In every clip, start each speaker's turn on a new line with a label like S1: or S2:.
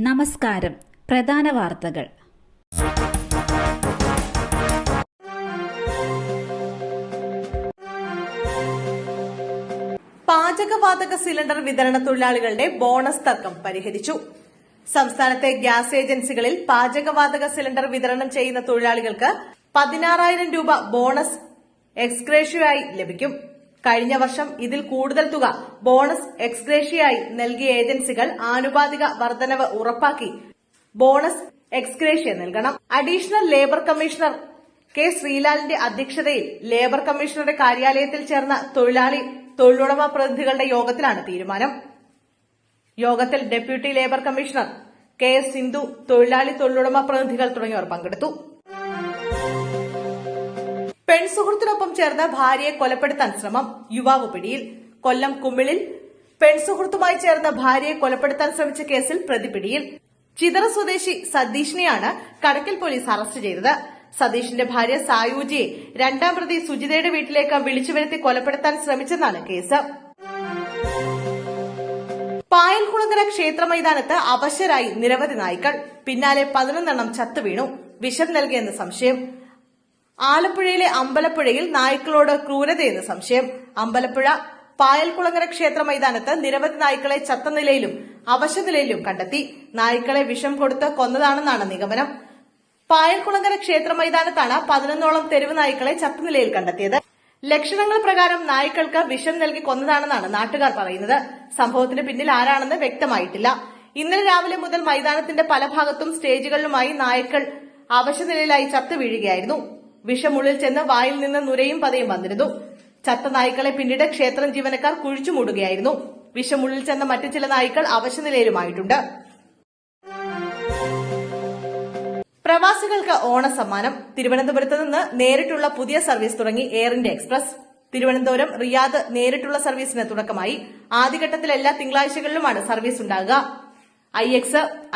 S1: നമസ്കാരം. പ്രധാന വാർത്തകൾ.
S2: പാചകവാതക സിലിണ്ടർ വിതരണ തൊഴിലാളികളുടെ ബോണസ് തർക്കം പരിഹരിച്ചു. സംസ്ഥാനത്തെ ഗ്യാസ് ഏജൻസികളിൽ പാചകവാതക സിലിണ്ടർ വിതരണം ചെയ്യുന്ന തൊഴിലാളികൾക്ക് 16,000 രൂപ ബോണസ് എക്സ്ഗ്രേഷ്യയായി ലഭിക്കും. കഴിഞ്ഞ വർഷം ഇതിൽ കൂടുതൽ തുക ബോണസ് എക്സ്ഗ്രേഷ്യയായി നൽകിയ ഏജൻസികൾ ആനുപാതിക വർധനവ് ഉറപ്പാക്കി ബോണസ് എക്സ്ഗ്രേഷ്യ നൽകണം. അഡീഷണൽ ലേബർ കമ്മീഷണർ കെ ശ്രീലാലിന്റെ അധ്യക്ഷതയിൽ ലേബർ കമ്മീഷണറുടെ കാര്യാലയത്തിൽ ചേർന്ന തൊഴിലുടമ പ്രതിനിധികളുടെ യോഗത്തിലാണ് തീരുമാനം. യോഗത്തിൽ deputy labour commissioner K S Sindhu, തൊഴിലുടമ പ്രതിനിധികൾ തുടങ്ങിയവർ പങ്കെടുത്തു. പെൺസുഹൃത്തിനൊപ്പം ചേർന്ന് ഭാര്യയെ കൊലപ്പെടുത്താൻ ശ്രമം, യുവാവ് പിടിയിൽ. കൊല്ലം കുമ്മിളിൽ പെൺസുഹൃത്തുമായി ചേർന്ന് ഭാര്യയെ കൊലപ്പെടുത്താൻ ശ്രമിച്ച കേസിൽ പ്രതി പിടിയിൽ. ചിതറ സ്വദേശി സതീഷിനെയാണ് കടക്കൽ പോലീസ് അറസ്റ്റ് ചെയ്തത്. സതീഷിന്റെ ഭാര്യ സായൂജിയെ രണ്ടാം പ്രതി സുജിതയുടെ വീട്ടിലേക്ക് വിളിച്ചുവരുത്തി കൊലപ്പെടുത്താൻ ശ്രമിച്ചെന്നാണ് കേസ്. പായൽകുളങ്ങര ക്ഷേത്ര മൈതാനത്ത് അവശരായി നിരവധി നായ്ക്കൾ. പിന്നാലെ 11 ചത്തുവീണു. വിഷം നൽകിയെന്ന് സംശയം. ആലപ്പുഴയിലെ അമ്പലപ്പുഴയിൽ നായ്ക്കളോട് ക്രൂരതയെന്ന് സംശയം. അമ്പലപ്പുഴ പായൽകുളങ്ങര ക്ഷേത്ര മൈതാനത്ത് നിരവധി നായ്ക്കളെ ചത്ത നിലയിലും അവശനിലയിലും കണ്ടെത്തി. നായ്ക്കളെ വിഷം കൊടുത്ത് കൊന്നതാണെന്നാണ് നിഗമനം. പായൽകുളങ്ങര ക്ഷേത്ര മൈതാനത്താണ് 11 തെരുവ് നായ്ക്കളെ ചത്ത നിലയിൽ കണ്ടെത്തിയത്. ലക്ഷണങ്ങൾ പ്രകാരം നായ്ക്കൾക്ക് വിഷം നൽകി കൊന്നതാണെന്നാണ് നാട്ടുകാർ പറയുന്നത്. സംഭവത്തിന് പിന്നിൽ ആരാണെന്ന് വ്യക്തമായിട്ടില്ല. ഇന്നലെ രാവിലെ മുതൽ മൈതാനത്തിന്റെ പല ഭാഗത്തും സ്റ്റേജുകളിലുമായി നായ്ക്കൾ അവശനിലയിലായി ചത്തു വീഴുകയായിരുന്നു. വിഷമുള്ളിൽ ചെന്ന് വായിൽ നിന്ന് നുരയും പതയും വന്നിരുന്നു. ചത്ത നായ്ക്കളെ പിന്നീട് ക്ഷേത്രം ജീവനക്കാർ കുഴിച്ചു മൂടുകയായിരുന്നു. വിഷമുള്ളിൽ ചെന്ന മറ്റു ചില നായ്ക്കൾ അവശനിലയിലുമായിട്ടുണ്ട്. പ്രവാസികൾക്ക് ഓണസമ്മാനം. തിരുവനന്തപുരത്ത് നിന്ന് നേരിട്ടുള്ള പുതിയ സർവീസ് തുടങ്ങി air India express. Thiruvananthapuram Riyadh നേരിട്ടുള്ള സർവീസിന് തുടക്കമായി. ആദ്യഘട്ടത്തിൽ എല്ലാ തിങ്കളാഴ്ചകളിലുമാണ് സർവീസ് ഉണ്ടാകുക. IX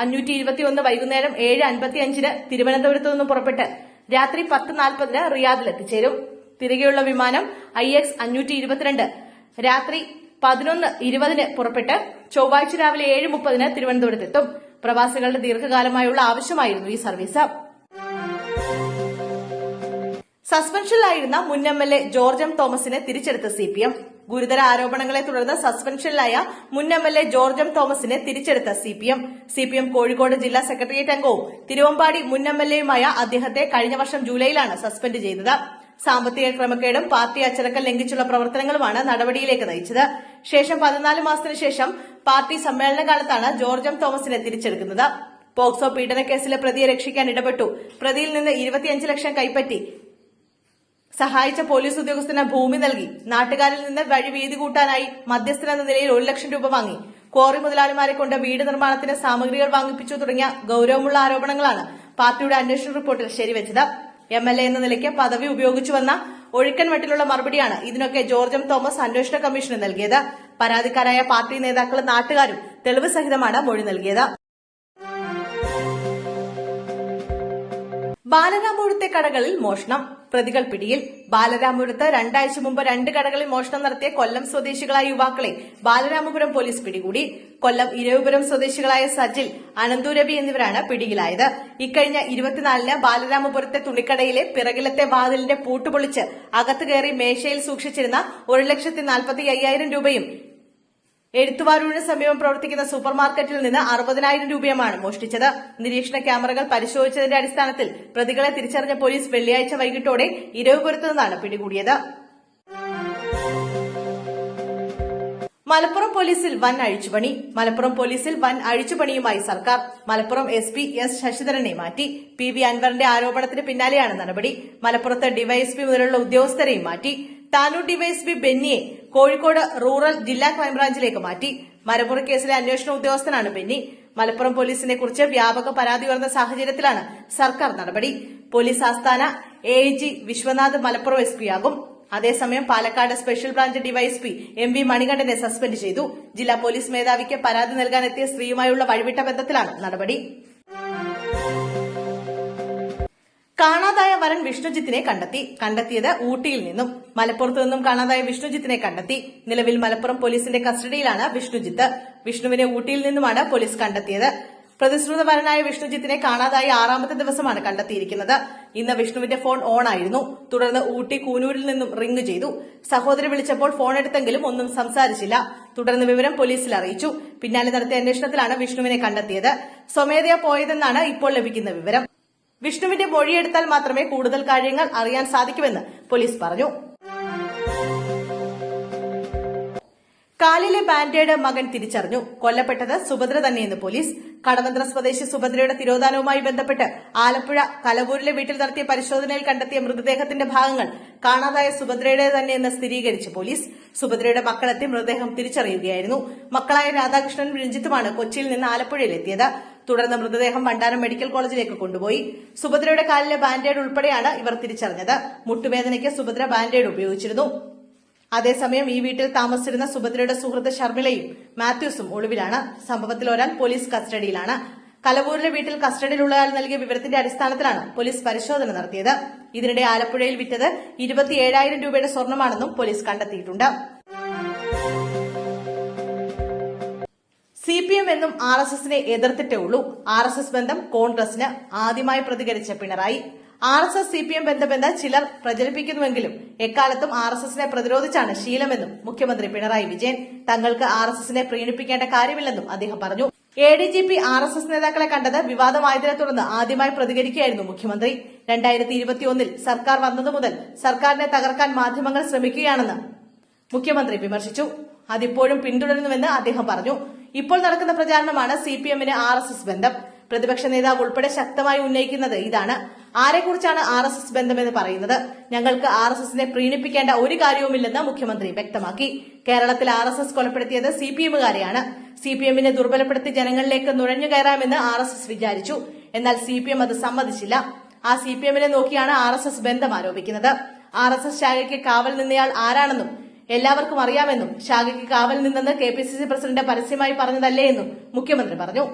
S2: 521 വൈകുന്നേരം 7:55 തിരുവനന്തപുരത്ത് നിന്ന് പുറപ്പെട്ട് രാത്രി 10:40 റിയാദിൽ എത്തിച്ചേരും. തിരികെയുള്ള വിമാനം IX 522 രാത്രി 11:20 പുറപ്പെട്ട് ചൊവ്വാഴ്ച രാവിലെ 7:30 തിരുവനന്തപുരത്തെത്തും. പ്രവാസികളുടെ ദീർഘകാലമായുള്ള ആവശ്യമായിരുന്നു ഈ സർവീസ്. സസ്പെൻഷനിലായിരുന്ന മുൻ MLA ജോർജ് എം തോമസിനെ തിരിച്ചെടുത്ത CPM. ഗുരുതര ആരോപണങ്ങളെ തുടർന്ന് സസ്പെൻഷനിലായ മുൻ MLA ജോർജ് എം തോമസിനെ തിരിച്ചെടുത്ത CPM കോഴിക്കോട് ജില്ലാ സെക്രട്ടേറിയറ്റ് അംഗവും തിരുവമ്പാടി മുൻ MLAയുമായ അദ്ദേഹത്തെ കഴിഞ്ഞ വർഷം ജൂലൈയിലാണ് സസ്പെൻഡ് ചെയ്തത്. സാമ്പത്തിക ക്രമക്കേടും പാർട്ടി അച്ചടക്കം ലംഘിച്ചുള്ള പ്രവർത്തനങ്ങളുമാണ് നടപടിയിലേക്ക് നയിച്ചത്. ശേഷം 14 മാസത്തിനു ശേഷം പാർട്ടി സമ്മേളനകാലത്താണ് ജോർജ് എം തോമസിനെ തിരിച്ചെടുക്കുന്നത്. പോക്സോ പീഡനക്കേസിലെ പ്രതിയെ രക്ഷിക്കാൻ ഇടപെട്ടു. പ്രതിയിൽ നിന്ന് 25 ലക്ഷം കൈപ്പറ്റി സഹായിച്ച പോലീസ് ഉദ്യോഗസ്ഥന് ഭൂമി നൽകി. നാട്ടുകാരിൽ നിന്ന് വഴി വീതി കൂട്ടാനായി മധ്യസ്ഥനെന്ന നിലയിൽ 1 ലക്ഷം രൂപ വാങ്ങി. ക്വാറി മുതലാളിമാരെ കൊണ്ട് വീട് നിർമ്മാണത്തിന് സാമഗ്രികൾ വാങ്ങിപ്പിച്ചു തുടങ്ങിയ ഗൌരവമുള്ള ആരോപണങ്ങളാണ് പാർട്ടിയുടെ അന്വേഷണ റിപ്പോർട്ടിൽ ശരിവച്ചത്. MLA എന്ന നിലയ്ക്ക് പദവി ഉപയോഗിച്ചുവന്ന ഒഴുക്കൻ മട്ടിലുള്ള മറുപടിയാണ് ഇതിനൊക്കെ ജോർജ് എം തോമസ് അന്വേഷണ കമ്മീഷന് നൽകിയത്. പരാതിക്കാരായ പാർട്ടി നേതാക്കളും നാട്ടുകാരും തെളിവ് സഹിതമാണ് മൊഴി നൽകിയത്. ബാലരാമപുരത്തെ കടകളിൽ മോഷണം, പ്രതികൾ പിടിയിൽ. ബാലരാമപുരത്ത് 2 ആഴ്ച മുമ്പ് 2 കടകളിൽ മോഷണം നടത്തിയ കൊല്ലം സ്വദേശികളായ യുവാക്കളെ ബാലരാമപുരം പോലീസ് പിടികൂടി. കൊല്ലം ഇരവിപുരം സ്വദേശികളായ സജിൽ, അനന്തുരവി എന്നിവരാണ് പിടിയിലായത്. ഇക്കഴിഞ്ഞ 24-ന് ബാലരാമപുരത്തെ തുണിക്കടയിലെ പിറകിലത്തെ വാതിലിന്റെ പൂട്ടുപൊളിച്ച് അകത്ത് കയറി മേശയിൽ സൂക്ഷിച്ചിരുന്ന 1,45,000 രൂപയും എഴുത്തുവാരൂരിന് സമീപം പ്രവർത്തിക്കുന്ന സൂപ്പർമാർക്കറ്റിൽ നിന്ന് 60,000 രൂപയുമാണ് മോഷ്ടിച്ചത്. നിരീക്ഷണ ക്യാമറകൾ പരിശോധിച്ചതിന്റെ അടിസ്ഥാനത്തിൽ പ്രതികളെ തിരിച്ചറിഞ്ഞ പോലീസ് വെള്ളിയാഴ്ച വൈകിട്ടോടെ ഇരവിപുരത്ത് നിന്നാണ് പിടികൂടിയത്. മലപ്പുറം പോലീസിൽ വൻ അഴിച്ചുപണി. മലപ്പുറം പോലീസിൽ വൻ അഴിച്ചുപണിയുമായി സർക്കാർ. മലപ്പുറം SP S ശശിധരനെ മാറ്റി. PV അൻവറിന്റെ ആരോപണത്തിന് പിന്നാലെയാണ് നടപടി. മലപ്പുറത്ത് ഡിവൈഎസ്പി മുതലുള്ള ഉദ്യോഗസ്ഥരെയും മാറ്റി. താനൂർ ഡിവൈഎസ്പി ബെന്നിയെ കോഴിക്കോട് റൂറൽ ജില്ലാ ക്രൈംബ്രാഞ്ചിലേക്ക് മാറ്റി. മരമുറി കേസിലെ അന്വേഷണ ഉദ്യോഗസ്ഥനാണ് ബെന്നി. മലപ്പുറം പോലീസിനെ കുറിച്ച് വ്യാപക പരാതി ഉയർന്ന സാഹചര്യത്തിലാണ് സർക്കാർ നടപടി. പോലീസ് ആസ്ഥാന AIG വിശ്വനാഥ് മലപ്പുറം SP ആകും. അതേസമയം Palakkad special branch DYSP MV മണികണ്ഠനെ സസ്പെൻഡ് ചെയ്തു. ജില്ലാ പോലീസ് മേധാവിക്ക് പരാതി നൽകാനെത്തിയ സ്ത്രീയുമായുള്ള വഴിവിട്ട ബന്ധത്തിലാണ് നടപടി. കാണാതായ വരൻ വിഷ്ണുജിത്തിനെ കണ്ടെത്തിയത് ഊട്ടിയിൽ നിന്നും. മലപ്പുറത്ത് നിന്നും കാണാതായ വിഷ്ണുജിത്തിനെ കണ്ടെത്തി. നിലവിൽ മലപ്പുറം പോലീസിന്റെ കസ്റ്റഡിയിലാണ് വിഷ്ണുജിത്ത്. വിഷ്ണുവിനെ ഊട്ടിയിൽ നിന്നുമാണ് പോലീസ് കണ്ടെത്തിയത്. പ്രതിശ്രുതപരനായ വിഷ്ണുജിത്തിനെ കാണാതായി 6ാമത്തെ ദിവസമാണ് കണ്ടെത്തിയിരിക്കുന്നത്. ഇന്ന് വിഷ്ണുവിന്റെ ഫോൺ ഓൺ ആയിരുന്നു. തുടർന്ന് ഊട്ടി കൂനൂരിൽ നിന്നും റിംഗ് ചെയ്തു. സഹോദരി വിളിച്ചപ്പോൾ ഫോൺ എടുത്തെങ്കിലും ഒന്നും സംസാരിച്ചില്ല. തുടർന്ന് വിവരം പോലീസിൽ അറിയിച്ചു. പിന്നാലെ നടത്തിയ അന്വേഷണത്തിലാണ് വിഷ്ണുവിനെ കണ്ടെത്തിയത്. സ്വമേധയാ പോയതെന്നാണ് ഇപ്പോൾ ലഭിക്കുന്ന വിവരം. വിഷ്ണുവിന്റെ മൊഴിയെടുത്താൽ മാത്രമേ കൂടുതൽ കാര്യങ്ങൾ അറിയാൻ സാധിക്കുമെന്ന് പോലീസ് പറഞ്ഞു. കാലിലെ ബാൻഡേഡ് മകൻ തിരിച്ചറിഞ്ഞു. കൊല്ലപ്പെട്ടത് സുഭദ്ര തന്നെയെന്ന് പോലീസ്. കടവന്ത്ര സ്വദേശി സുഭദ്രയുടെ തിരോധാനവുമായി ബന്ധപ്പെട്ട് ആലപ്പുഴ കലവൂരിലെ വീട്ടിൽ നടത്തിയ പരിശോധനയിൽ കണ്ടെത്തിയ മൃതദേഹത്തിന്റെ ഭാഗങ്ങൾ കാണാതായ സുഭദ്രയുടെ തന്നെയെന്ന് സ്ഥിരീകരിച്ച് പോലീസ്. സുഭദ്രയുടെ മക്കളെത്തി മൃതദേഹം തിരിച്ചറിയുകയായിരുന്നു. മക്കളായ രാധാകൃഷ്ണനും രഞ്ജിത്തുമാണ് കൊച്ചിയിൽ നിന്ന് ആലപ്പുഴയിലെത്തിയത്. തുടർന്ന് മൃതദേഹം വണ്ടാനം മെഡിക്കൽ കോളേജിലേക്ക് കൊണ്ടുപോയി. സുഭദ്രയുടെ കാലിലെ ബാൻഡേഡ് ഉൾപ്പെടെയാണ് ഇവർ തിരിച്ചറിഞ്ഞത്. മുട്ടുവേദനയ്ക്ക് സുഭദ്ര ബാൻഡേഡ് ഉപയോഗിച്ചിരുന്നു. അതേസമയം ഈ വീട്ടിൽ താമസിച്ചിരുന്ന സുഭദ്രയുടെ സുഹൃത്ത് ഷർമിളയും മാത്യൂസും ഒളിവിലാണ്. സംഭവത്തിൽ ഒരാൾ പോലീസ് കസ്റ്റഡിയിലാണ്. കലവൂരിലെ വീട്ടിൽ കസ്റ്റഡിയിലുള്ളയാൾ നൽകിയ വിവരത്തിന്റെ അടിസ്ഥാനത്തിലാണ് പോലീസ് പരിശോധന നടത്തിയത്. ഇതിനിടെ ആലപ്പുഴയിൽ വിറ്റത് 27,000 രൂപയുടെ സ്വർണമാണെന്നും പോലീസ് കണ്ടെത്തിയിട്ടുണ്ട്. CPM എന്നും RSSനെ എതിർത്തിട്ടേ ഉള്ളൂ. RSS ബന്ധം കോൺഗ്രസിന്. ആദ്യമായി പ്രതികരിച്ച പിണറായി. RSS CPM ബന്ധമെന്ന് ചിലർ പ്രചരിപ്പിക്കുന്നുവെങ്കിലും എക്കാലത്തും RSSനെ പ്രതിരോധിച്ചാണ് ശീലമെന്നും മുഖ്യമന്ത്രി പിണറായി വിജയൻ. തങ്ങൾക്ക് RSSനെ പ്രീണിപ്പിക്കേണ്ട കാര്യമില്ലെന്നും അദ്ദേഹം പറഞ്ഞു. ADGP RSS നേതാക്കളെ കണ്ടത് വിവാദമായതിനെ തുടർന്ന് ആദ്യമായി പ്രതികരിക്കുകയായിരുന്നു മുഖ്യമന്ത്രി. 2021 സർക്കാർ വന്നതു മുതൽ സർക്കാരിനെ തകർക്കാൻ മാധ്യമങ്ങൾ ശ്രമിക്കുകയാണെന്ന് മുഖ്യമന്ത്രി വിമർശിച്ചു. അതിപ്പോഴും പിന്തുടരുന്നുവെന്ന് അദ്ദേഹം പറഞ്ഞു. ഇപ്പോൾ നടക്കുന്ന പ്രചാരണമാണ് CPMന് RSS ബന്ധം. പ്രതിപക്ഷ നേതാവ് ഉൾപ്പെടെ ശക്തമായി ഉന്നയിക്കുന്നത് ഇതാണ്. ആരെക്കുറിച്ചാണ് RSS ബന്ധമെന്ന് പറയുന്നത്? ഞങ്ങൾക്ക് RSSനെ പ്രീണിപ്പിക്കേണ്ട ഒരു കാര്യവുമില്ലെന്ന് മുഖ്യമന്ത്രി വ്യക്തമാക്കി. കേരളത്തിൽ RSS കൊലപ്പെടുത്തിയത് CPMകാരെയാണ്. CPMനെ ദുർബലപ്പെടുത്തി ജനങ്ങളിലേക്ക് നുഴഞ്ഞു കയറാമെന്ന് RSS വിചാരിച്ചു. എന്നാൽ CPM അത് സമ്മതിച്ചില്ല. ആ CPMനെ നോക്കിയാണ് RSS ബന്ധം ആരോപിക്കുന്നത്. RSS ശാഖയ്ക്ക് കാവൽ നിന്നയാൾ ആരാണെന്നും എല്ലാവർക്കും അറിയാമെന്നും ശാഖയ്ക്ക് കാവൽ നിന്നെന്ന് KPCC പ്രസിഡന്റ് പരസ്യമായി പറഞ്ഞതല്ലേ എന്നും മുഖ്യമന്ത്രി പറഞ്ഞു.